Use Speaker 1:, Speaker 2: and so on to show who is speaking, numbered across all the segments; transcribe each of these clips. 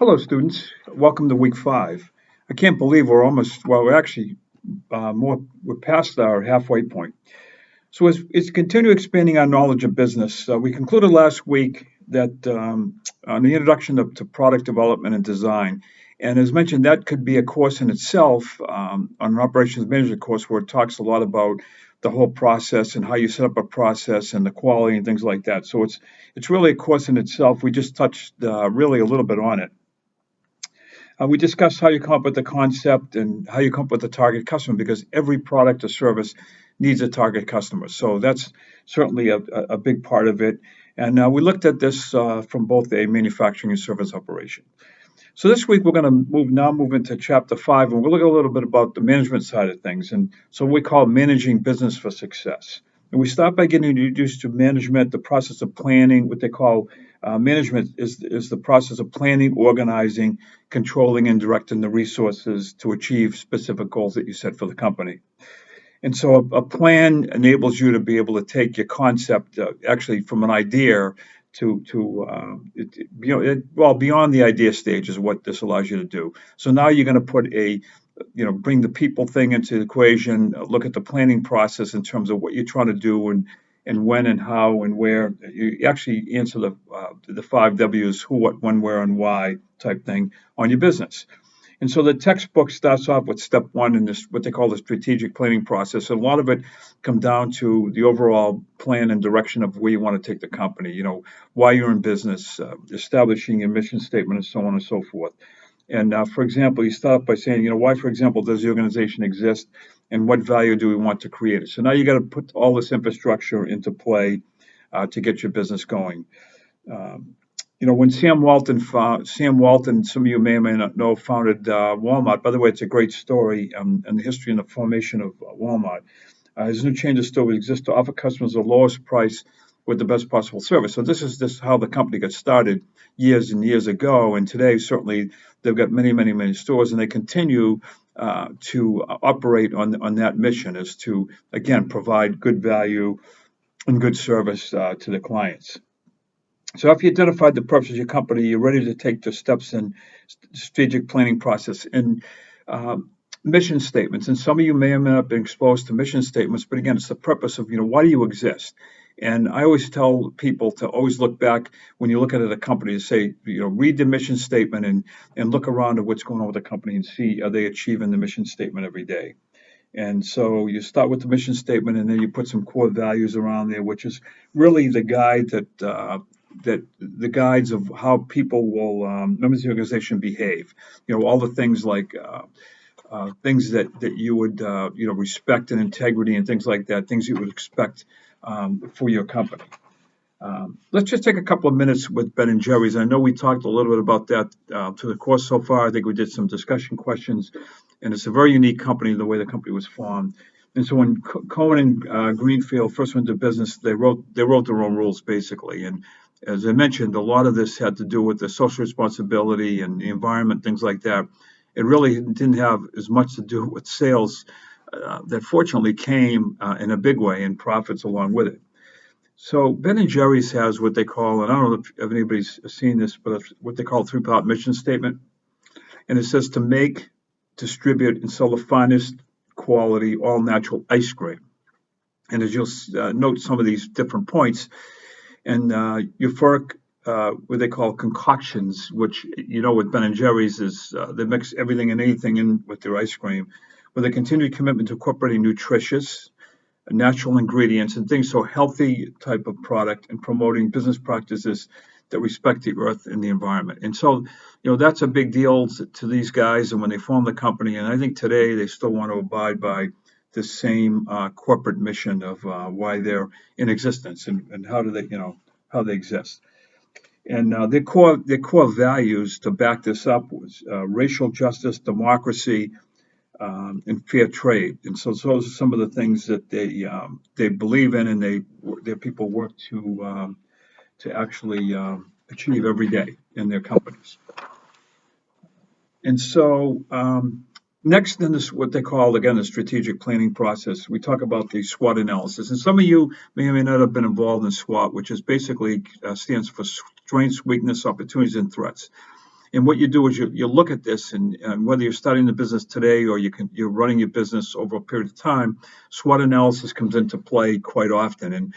Speaker 1: Hello, students. Welcome to week 5. I can't believe we're actually we're past our halfway point. So it's continue expanding our knowledge of business. We concluded last week that on the introduction to product development and design. And as mentioned, that could be a course in itself on an operations management course where it talks a lot about the whole process and how you set up a process and the quality and things like that. So it's really a course in itself. We just touched really a little bit on it. We discussed how you come up with the concept and how you come up with the target customer because every product or service needs a target customer. So that's certainly a big part of it. And we looked at this from both a manufacturing and service operation. So this week we're going to move into chapter 5, and we'll look a little bit about the management side of things, and so we call managing business for success. And we start by getting introduced to management, the process of planning, what they call management is the process of planning, organizing, controlling, and directing the resources to achieve specific goals that you set for the company. And so a plan enables you to be able to take your concept actually from an idea beyond the idea stage is what this allows you to do. So now you're going to bring the people thing into the equation, look at the planning process in terms of what you're trying to do and when and how and where. You actually answer the 5 W's: who, what, when, where, and why type thing on your business. And so the textbook starts off with step 1 in this, what they call the strategic planning process. And a lot of it comes down to the overall plan and direction of where you want to take the company, why you're in business, establishing your mission statement, and so on and so forth. And for example, you start by saying, why, for example, does the organization exist and what value do we want to create? So now you got to put all this infrastructure into play to get your business going. When Sam Walton, some of you may or may not know, founded Walmart. By the way, it's a great story and the history and the formation of Walmart. His new change of store exists to offer customers the lowest price with the best possible service. So this is how the company got started years and years ago. And today, certainly, they've got many, many, many stores, and they continue to operate on that mission, is to, again, provide good value and good service to the clients. So if you identified the purpose of your company, you're ready to take the steps in strategic planning process and mission statements. And some of you may or may not have been exposed to mission statements, but again, it's the purpose of, why do you exist? And I always tell people to always look back when you look at a company to say, read the mission statement and look around at what's going on with the company and see, are they achieving the mission statement every day? And so you start with the mission statement, and then you put some core values around there, which is really the guide that the guides of how people will members of the organization behave. All the things like things that you would respect and integrity and things like that, things you would expect for your company. Let's just take a couple of minutes with Ben and Jerry's. I know we talked a little bit about that to the course so far. I think we did some discussion questions, and it's a very unique company, the way the company was formed. And so when Cohen and Greenfield first went into business, they wrote their own rules, basically. And as I mentioned, a lot of this had to do with the social responsibility and the environment, things like that. It really didn't have as much to do with sales that fortunately came in a big way, and profits along with it. So Ben and Jerry's has what they call, and I don't know if anybody's seen this, but what they call a 3-part mission statement. And it says to make, distribute, and sell the finest quality, all natural ice cream. And as you'll note some of these different points, and euphoric, what they call concoctions, which, with Ben and Jerry's is they mix everything and anything in with their ice cream, with a continued commitment to incorporating nutritious, natural ingredients and things, so healthy type of product, and promoting business practices that respect the earth and the environment. And so, that's a big deal to these guys. And when they formed the company, and I think today they still want to abide by the same corporate mission of why they're in existence and how do they, how they exist. And their core values to back this up was racial justice, democracy, and fair trade. And so those are some of the things that they believe in, and their people work to actually achieve every day in their companies. And so next in this, what they call, again, the strategic planning process, we talk about the SWOT analysis. And some of you may or may not have been involved in SWOT, which is basically stands for strengths, weakness, opportunities, and threats. And what you do is you look at this, and whether you're starting the business today or you're running your business over a period of time, SWOT analysis comes into play quite often. And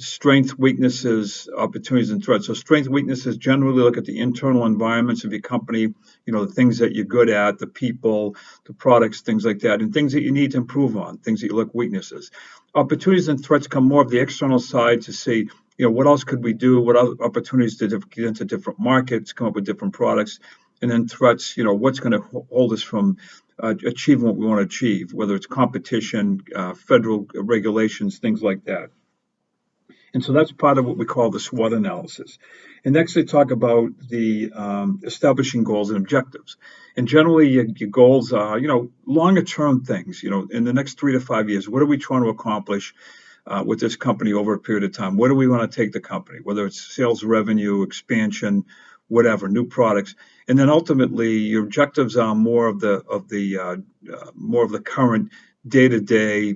Speaker 1: strength, weaknesses, opportunities, and threats. So strength, weaknesses generally look at the internal environments of your company, the things that you're good at, the people, the products, things like that, and things that you need to improve on, things that you look weaknesses. Opportunities and threats come more of the external side to see, what else could we do? What other opportunities to get into different markets, come up with different products, and then threats, what's going to hold us from achieving what we want to achieve, whether it's competition, federal regulations, things like that. And so that's part of what we call the SWOT analysis. And next, they talk about the establishing goals and objectives. And generally, your goals are, longer term things, in the next 3 to 5 years, what are we trying to accomplish with this company over a period of time? Where do we want to take the company, whether it's sales revenue, expansion, whatever, new products. And then ultimately, your objectives are more of the current day-to-day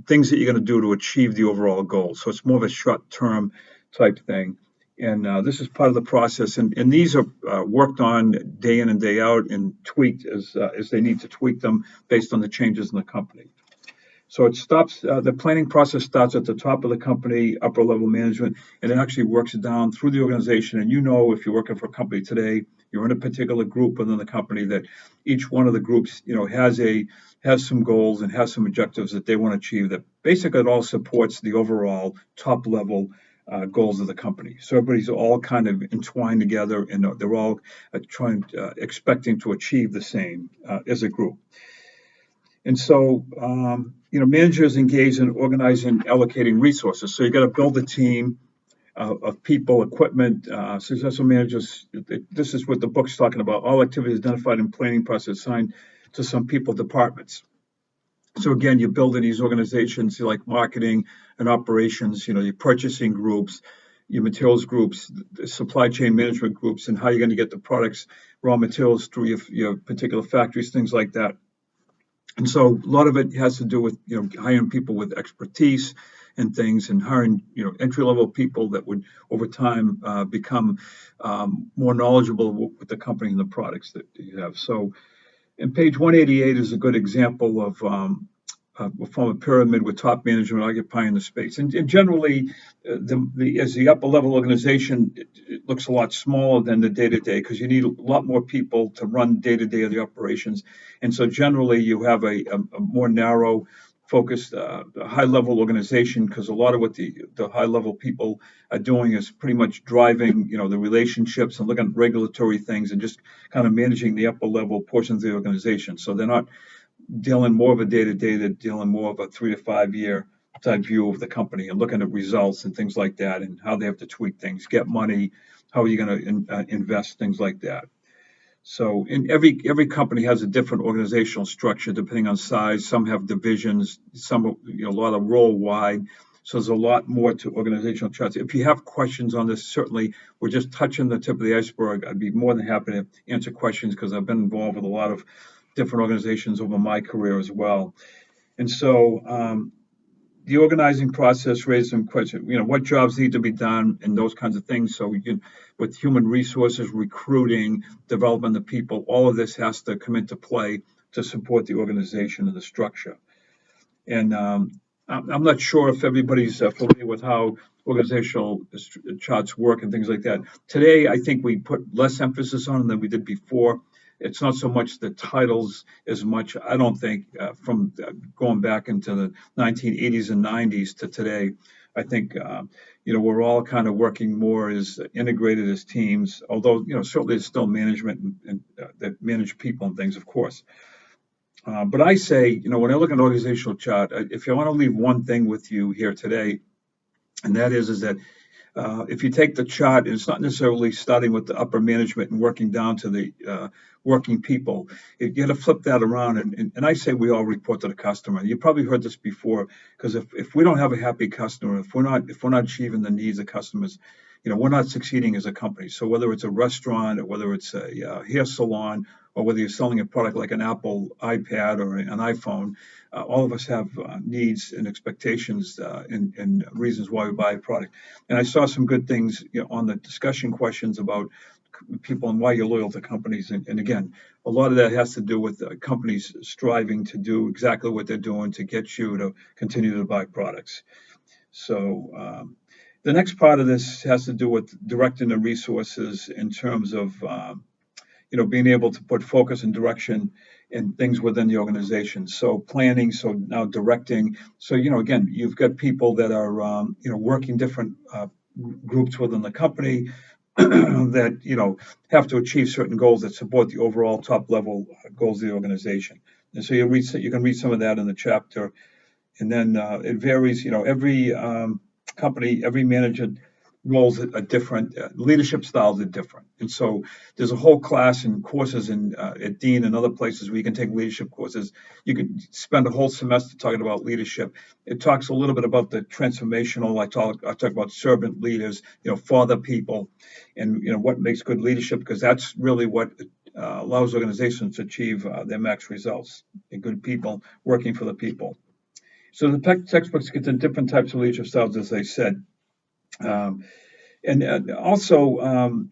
Speaker 1: things that you're going to do to achieve the overall goal. So it's more of a short-term type thing. And this is part of the process. And these are worked on day in and day out and tweaked as they need to tweak them based on the changes in the company. So it stops, the planning process starts at the top of the company, upper level management, and it actually works down through the organization. And if you're working for a company today, you're in a particular group within the company that each one of the groups, has some goals and has some objectives that they want to achieve that basically it all supports the overall top level goals of the company. So everybody's all kind of entwined together and they're all expecting to achieve the same as a group. And so, managers engage in organizing, allocating resources. So you got to build a team of people, equipment, successful managers. This is what the book's talking about. All activities identified in planning process assigned to some people, departments. So again, you're building these organizations like marketing and operations, your purchasing groups, your materials groups, the supply chain management groups, and how you're going to get the products, raw materials through your particular factories, things like that. And so a lot of it has to do with, hiring people with expertise and things and hiring, entry-level people that would over time become more knowledgeable with the company and the products that you have. So and page 188 is a good example of from a pyramid with top management occupying the space. And generally, as the upper level organization, it looks a lot smaller than the day-to-day because you need a lot more people to run day-to-day of the operations. And so generally, you have a more narrow focused, high-level organization because a lot of what the high-level people are doing is pretty much driving, the relationships and looking at regulatory things and just kind of managing the upper-level portions of the organization. So they're not dealing more of a day-to-day, they're dealing more of a 3 to 5 year type view of the company and looking at results and things like that and how they have to tweak things, get money, how are you going to invest, things like that. So in every company has a different organizational structure depending on size. Some have divisions, some a lot of role wide. So there's a lot more to organizational charts. If you have questions on this, certainly we're just touching the tip of the iceberg. I'd be more than happy to answer questions because I've been involved with a lot of different organizations over my career as well. And so the organizing process raised some questions, what jobs need to be done and those kinds of things. So with human resources, recruiting, development of people, all of this has to come into play to support the organization and the structure. And I'm not sure if everybody's familiar with how organizational charts work and things like that. Today, I think we put less emphasis on them than we did before. It's not so much the titles as much, I don't think, from going back into the 1980s and 90s to today. I think, we're all kind of working more as integrated as teams, although, certainly there's still management and that manage people and things, of course. But I say, when I look at an organizational chart, if you want to leave one thing with you here today, and that is that if you take the chart, it's not necessarily starting with the upper management and working down to the working people. You got to flip that around. And I say we all report to the customer. You probably heard this before, because if we don't have a happy customer, if we're not achieving the needs of customers, we're not succeeding as a company. So whether it's a restaurant or whether it's a hair salon or whether you're selling a product like an Apple iPad or an iPhone, all of us have needs and expectations and reasons why we buy a product. And I saw some good things on the discussion questions about people and why you're loyal to companies. And again, a lot of that has to do with companies striving to do exactly what they're doing to get you to continue to buy products. So the next part of this has to do with directing the resources in terms of being able to put focus and direction in things within the organization. So planning, so now directing. So again, you've got people that are working different groups within the company that have to achieve certain goals that support the overall top level goals of the organization. And so you can read some of that in the chapter. And then it varies. Every company, every manager roles are different. Leadership styles are different, and so there's a whole class and courses at Dean and other places where you can take leadership courses. You can spend a whole semester talking about leadership. It talks a little bit about the transformational. I talk about servant leaders, father people, and what makes good leadership, because that's really what allows organizations to achieve their max results. Good people working for the people. So the textbooks get to different types of leadership styles, as I said. Um, and also,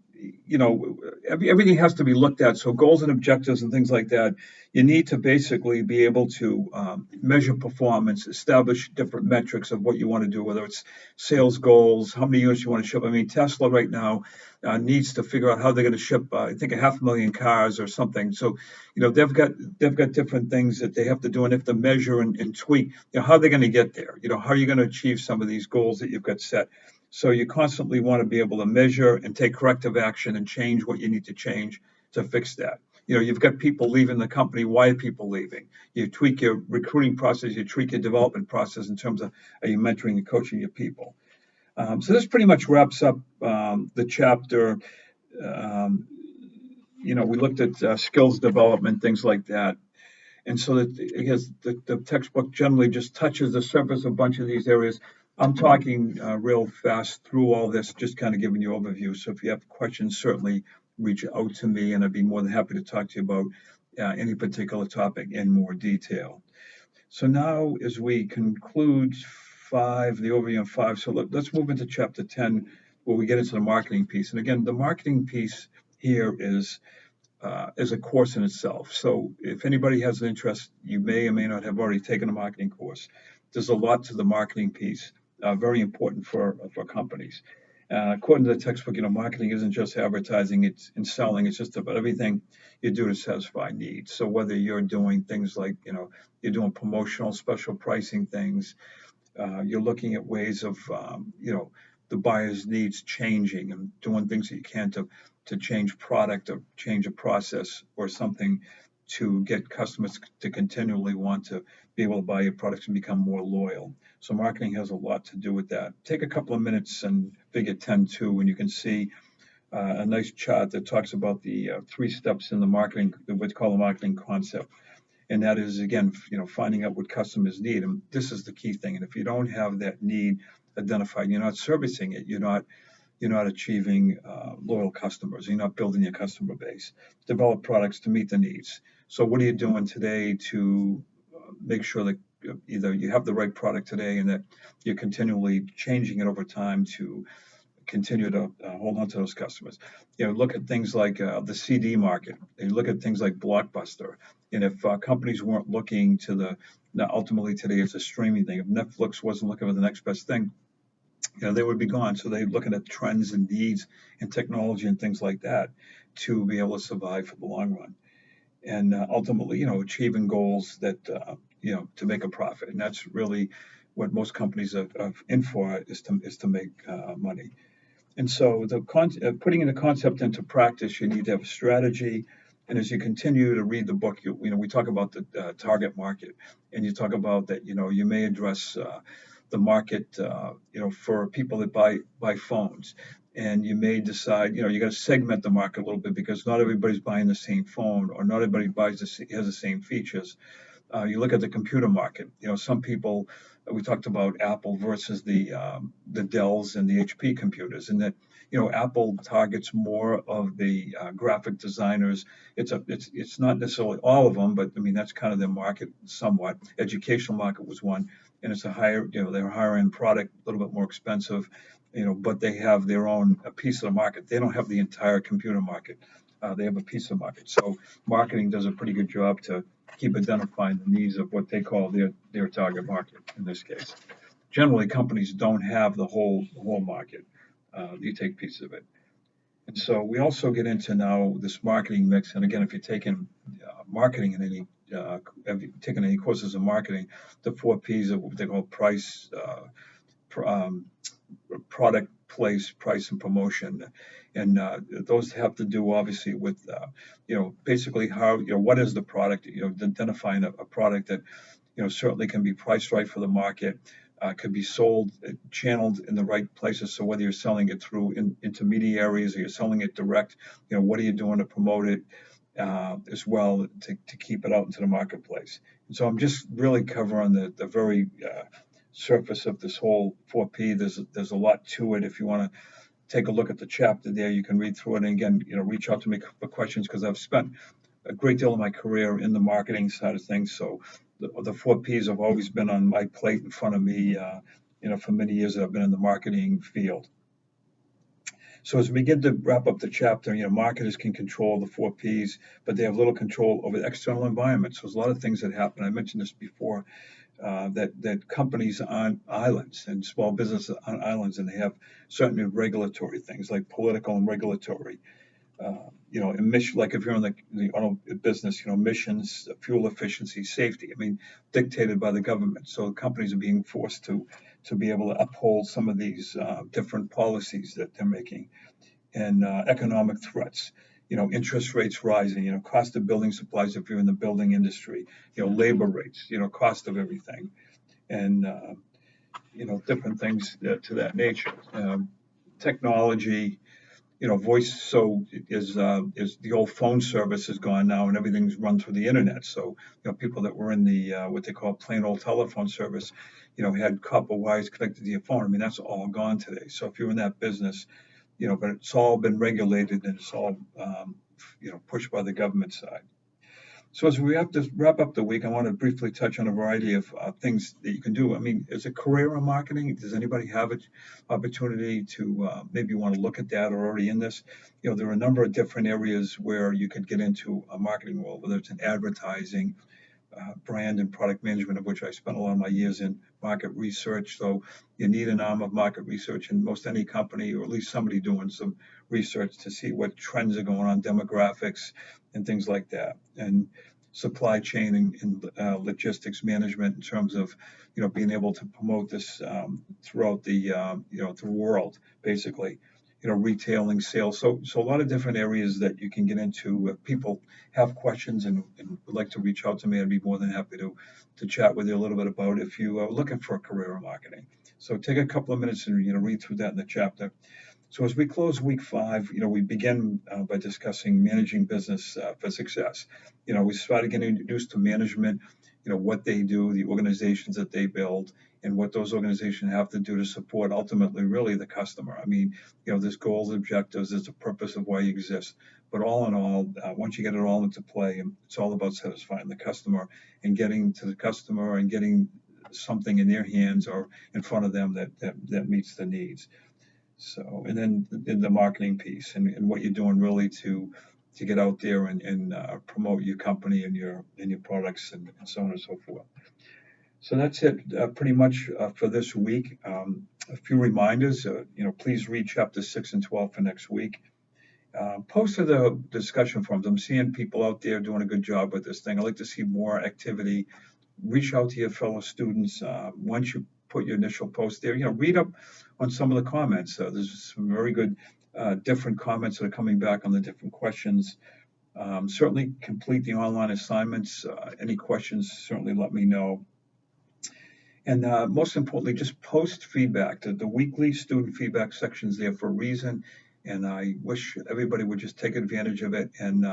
Speaker 1: everything has to be looked at. So goals and objectives and things like that, you need to basically be able to measure performance, establish different metrics of what you want to do, whether it's sales goals, how many units you want to ship. I mean, Tesla right now needs to figure out how they're going to ship, I think, 500,000 cars or something. So, they've got different things that they have to do, and have to measure and tweak. How are they going to get there? How are you going to achieve some of these goals that you've got set? So you constantly want to be able to measure and take corrective action and change what you need to change to fix that. You've got people leaving the company. Why are people leaving? You tweak your recruiting process, you tweak your development process in terms of, are you mentoring and coaching your people? So this pretty much wraps up the chapter. Um, we looked at skills development, things like that. And so that, I guess, the textbook generally just touches the surface of a bunch of these areas. I'm talking real fast through all this, just kind of giving you an overview. So if you have questions, certainly reach out to me, and I'd be more than happy to talk to you about any particular topic in more detail. So now, as we conclude the overview of 5, so let's move into chapter 10, where we get into the marketing piece. And again, the marketing piece here is as a course in itself. So if anybody has an interest, you may or may not have already taken a marketing course. There's a lot to the marketing piece, very important for companies. According to the textbook, marketing isn't just advertising, it's in selling. It's just about everything you do to satisfy needs. So whether you're doing things like, you're doing promotional, special pricing things, you're looking at ways of, the buyer's needs changing and doing things that you can to change product or change a process or something to get customers to continually want to be able to buy your products and become more loyal. So marketing has a lot to do with that. Take a couple of minutes and figure 10-2, and you can see a nice chart that talks about the 3 steps in the marketing, what's called the marketing concept. And that is, again, finding out what customers need. And this is the key thing. And if you don't have that need identified, you're not servicing it. You're not achieving loyal customers. You're not building your customer base. Develop products to meet the needs. So what are you doing today to make sure that either you have the right product today and that you're continually changing it over time to continue to hold on to those customers. Look at things like the CD market. You look at things like Blockbuster. And if companies weren't looking to now ultimately today it's a streaming thing. If Netflix wasn't looking for the next best thing, they would be gone. So they're looking at trends and needs and technology and things like that to be able to survive for the long run. And ultimately, achieving goals that, to make a profit. And that's really what most companies are in for, is to make money. And so putting the concept into practice, you need to have a strategy. And as you continue to read the book, we talk about the target market, and you talk about that. You may address the market, for people that buy phones, and you may decide, you got to segment the market a little bit because not everybody's buying the same phone, or not everybody has the same features. You look at the computer market. Some people, we talked about Apple versus the Dells and the HP computers, and that Apple targets more of the graphic designers. It's not necessarily all of them, but I mean that's kind of their market somewhat. Educational market was one, and it's a higher, they're a higher end product, a little bit more expensive. but they have their own a piece of the market. They don't have the entire computer market. They have a piece of the market. So marketing does a pretty good job to keep identifying the needs of what they call their target market in this case. Generally, companies don't have the whole market. You take pieces of it. And so we also get into now this marketing mix. And again, if you're taking marketing in any, if you've taken any courses in marketing, the 4 Ps of what they call price, pr- um, product, place, price, and promotion. And those have to do obviously with, basically how, what is the product, identifying a product that, certainly can be priced right for the market, could be sold, channeled in the right places. So whether you're selling it through intermediaries or you're selling it direct, what are you doing to promote it as well to keep it out into the marketplace? And so I'm just really covering the very surface of this whole 4P. There's a lot to it. If you want to take a look at the chapter there, you can read through it. And again, reach out to me for questions because I've spent a great deal of my career in the marketing side of things. So the 4 Ps have always been on my plate in front of me, for many years that I've been in the marketing field. So as we begin to wrap up the chapter, marketers can control the 4 Ps, but they have little control over the external environment. So there's a lot of things that happen. I mentioned this before, that companies on islands and small businesses on islands, and they have certain regulatory things like political and regulatory. Emission, like if you're in the auto business, emissions, fuel efficiency, safety. I mean, dictated by the government. So companies are being forced to be able to uphold some of these different policies that they're making, and economic threats. Interest rates rising. Cost of building supplies if you're in the building industry. Labor rates. Cost of everything, and different things to that nature. Technology, voice. So is the old phone service is gone now, and everything's run through the internet. So people that were in the what they call plain old telephone service, had copper wires connected to your phone. I mean, that's all gone today. So if you're in that business, but it's all been regulated and it's all pushed by the government side. So as we have to wrap up the week, I want to briefly touch on a variety of things that you can do. I mean, as a career in marketing, does anybody have an opportunity to maybe want to look at that or already in this? There are a number of different areas where you could get into a marketing role, whether it's in advertising, brand and product management, of which I spent a lot of my years in market research. So you need an arm of market research in most any company, or at least somebody doing some research to see what trends are going on, demographics, and things like that. And supply chain and logistics management in terms of being able to promote this throughout the world, basically. Retailing, sales. So a lot of different areas that you can get into. If people have questions and would like to reach out to me, I'd be more than happy to chat with you a little bit about if you are looking for a career in marketing. So take a couple of minutes and read through that in the chapter. So as we close week 5, we begin by discussing managing business for success. We started getting introduced to management, what they do, the organizations that they build, and what those organizations have to do to support ultimately really the customer. I mean, there's goals, objectives, there's a purpose of why you exist. But all in all, once you get it all into play, it's all about satisfying the customer and getting to the customer and getting something in their hands or in front of them that meets the needs. So, and then in the marketing piece and what you're doing really to get out there and promote your company and your products and so on and so forth. So that's it pretty much for this week. A few reminders, please read chapter 6 and 12 for next week. Post to the discussion forums. I'm seeing people out there doing a good job with this thing. I'd like to see more activity. Reach out to your fellow students. Once you put your initial post there, read up on some of the comments. There's some very good different comments that are coming back on the different questions. Certainly complete the online assignments. Any questions, certainly let me know. And most importantly, just post feedback. The weekly student feedback section is there for a reason. And I wish everybody would just take advantage of it. And,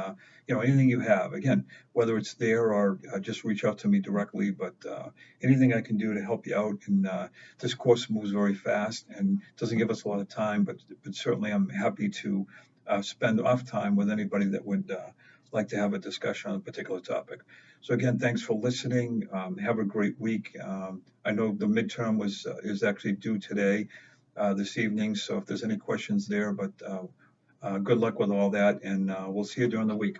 Speaker 1: anything you have, again, whether it's there or just reach out to me directly, but anything I can do to help you out. And this course moves very fast and doesn't give us a lot of time, but certainly I'm happy to spend off time with anybody that would like to have a discussion on a particular topic. So again, thanks for listening. Have a great week. I know the midterm is actually due today. this evening. So if there's any questions there, but good luck with all that, and we'll see you during the week.